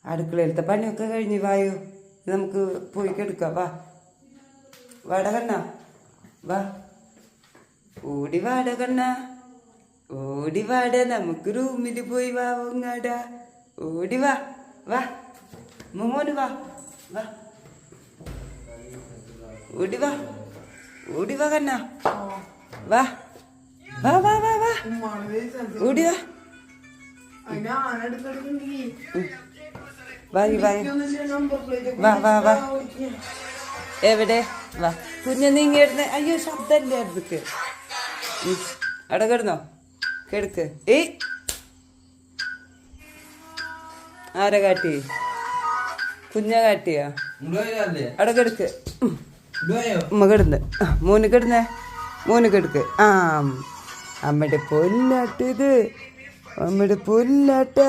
അടുക്കളയിലത്തെ പണിയൊക്കെ കഴിഞ്ഞ് വായോ, നമുക്ക് പോയി കിടക്കാം. വാ വാട കണ്ണ, വാ ഓടി വാട കണ്ണ, ഓടി വാട, നമുക്ക് റൂമിൽ പോയി വാ പൊങ്ങാടാ. ഓടി വാ, വാ മോന്, വാ വാ, ഓടി വാ, ഓടി വാ കണ്ണ, വാ വാ വാ വാ വാ, ഓടി വാ. വാ വാ വാ, എവിടെ വാ കുഞ്ഞ, നീങ്ങിടുന്ന. അയ്യോ ശബ്ദല്ലേ അടുത്തേക്ക്. അവിടെ കിടന്നോ, കിടക്ക്. ആരെ കാട്ടി? കുഞ്ഞ കാട്ടിയാ? അവിടെ കിടക്ക്. ഉമ്മ കിടന്ന്, മോന് കിടന്നേ, മോന് കിടക്ക്. അമ്മയുടെ പൊന്നാട്ട്, ഇത് അമ്മയുടെ പൊന്നാട്ട.